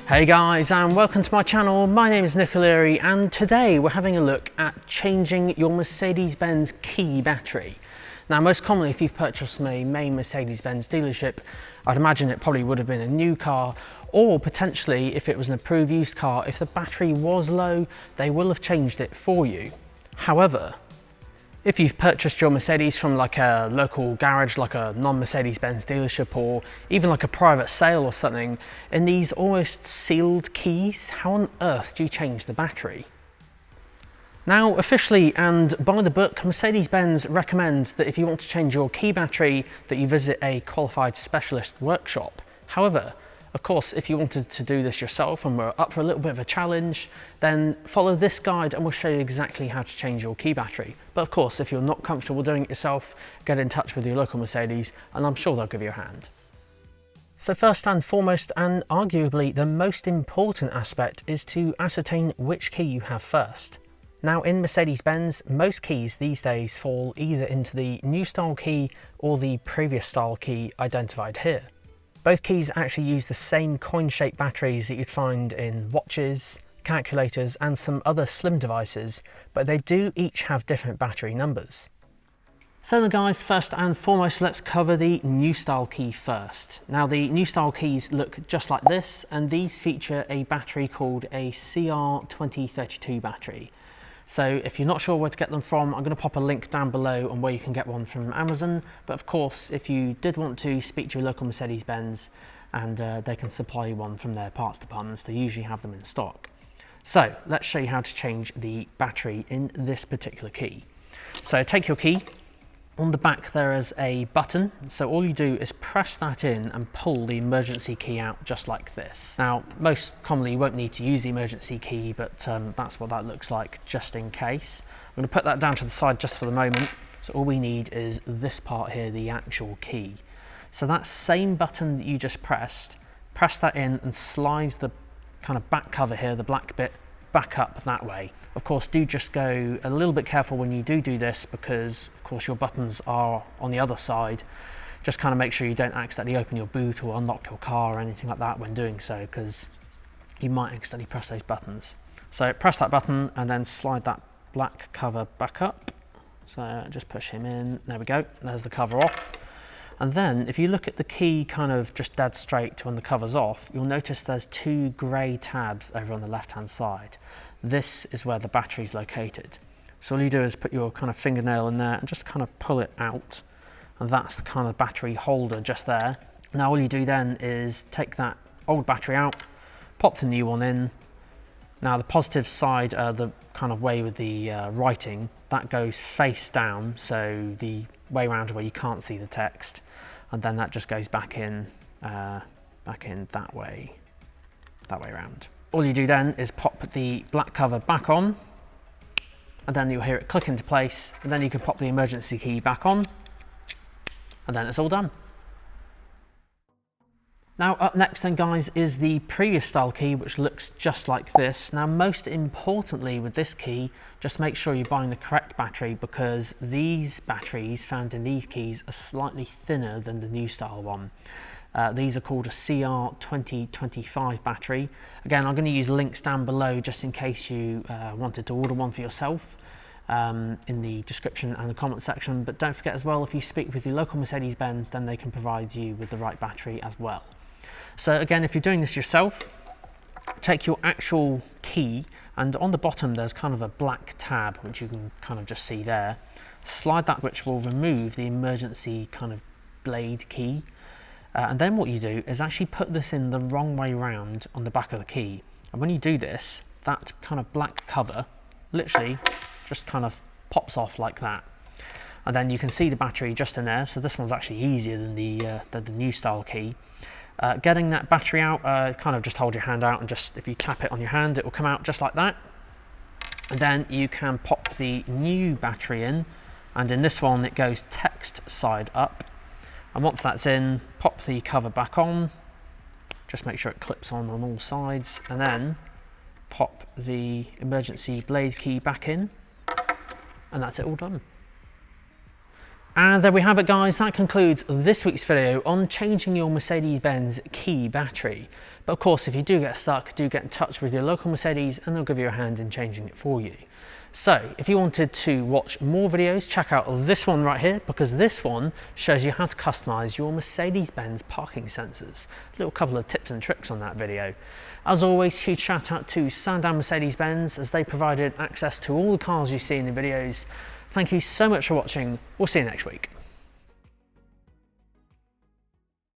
Hey guys, and welcome to my channel. My name is Nick O'Leary, and today we're having a look at changing your Mercedes-Benz key battery. Now, most commonly, if you've purchased from a main Mercedes-Benz dealership, I'd imagine it probably would have been a new car, or potentially if it was an approved used car, if the battery was low, they will have changed it for you. However, if you've purchased your Mercedes from like a local garage, like a non-Mercedes-Benz dealership, or even like a private sale or something, in these almost sealed keys, how on earth do you change the battery? Now, officially and by the book, Mercedes-Benz recommends that if you want to change your key battery, that you visit a qualified specialist workshop. However, of course, if you wanted to do this yourself and were up for a little bit of a challenge, then follow this guide and we'll show you exactly how to change your key battery. But of course, if you're not comfortable doing it yourself, get in touch with your local Mercedes and I'm sure they'll give you a hand. So first and foremost, and arguably the most important aspect, is to ascertain which key you have first. Now, in Mercedes-Benz, most keys these days fall either into the new style key or the previous style key identified here. Both keys actually use the same coin-shaped batteries that you'd find in watches, calculators and some other slim devices, but they do each have different battery numbers. So then guys, first and foremost, let's cover the new style key first. Now, the new style keys look just like this, and these feature a battery called a CR2032 battery. So if you're not sure where to get them from, I'm going to pop a link down below on where you can get one from Amazon. But of course, if you did want to speak to your local Mercedes-Benz, and they can supply you one from their parts departments, they usually have them in stock. So let's show you how to change the battery in this particular key. So take your key. On the back there is a button, so all you do is press that in and pull the emergency key out just like this. Now, most commonly you won't need to use the emergency key, but that's what that looks like just in case. I'm going to put that down to the side just for the moment. So all we need is this part here, the actual key. So that same button that you just press that in and slide the kind of back cover here, the black bit, back up that way. Of course, do just go a little bit careful when you do this, because of course your buttons are on the other side. Just kind of make sure you don't accidentally open your boot or unlock your car or anything like that when doing so, because you might accidentally press those buttons. So press that button and then slide that black cover back up. So just push him in, there we go, there's the cover off. And then if you look at the key kind of just dead straight to when the cover's off, you'll notice there's two grey tabs over on the left hand side. This is where the battery is located. So all you do is put your kind of fingernail in there and just kind of pull it out. And that's the kind of battery holder just there. Now all you do then is take that old battery out, pop the new one in. Now the positive side, the kind of way with the writing, that goes face down, so the way around where you can't see the text. And then that just goes back in that way around. All you do then is pop the black cover back on, and then you'll hear it click into place, and then you can pop the emergency key back on, and then it's all done. Now up next then guys is the previous style key, which looks just like this. Now most importantly with this key, just make sure you're buying the correct battery, because these batteries found in these keys are slightly thinner than the new style one. These are called a CR2025 battery. Again, I'm going to use links down below just in case you wanted to order one for yourself, in the description and the comment section. But don't forget as well, if you speak with your local Mercedes-Benz, then they can provide you with the right battery as well. So again, if you're doing this yourself, take your actual key, and on the bottom there's kind of a black tab which you can kind of just see there. Slide that, which will remove the emergency kind of blade key. And then what you do is actually put this in the wrong way round on the back of the key. And when you do this, that kind of black cover literally just kind of pops off like that. And then you can see the battery just in there. So this one's actually easier than the new style key. Getting that battery out, kind of just hold your hand out and just, if you tap it on your hand, it will come out just like that. And then you can pop the new battery in. And in this one, it goes text side up. And once that's in, pop the cover back on, just make sure it clips on all sides, and then pop the emergency blade key back in, and that's it all done. And there we have it, guys. That concludes this week's video on changing your Mercedes-Benz key battery. But of course, if you do get stuck, do get in touch with your local Mercedes and they'll give you a hand in changing it for you. So if you wanted to watch more videos, check out this one right here, because this one shows you how to customize your Mercedes-Benz parking sensors. A little couple of tips and tricks on that video. As always, huge shout out to Sandown Mercedes-Benz, as they provided access to all the cars you see in the videos. Thank you so much for watching. We'll see you next week.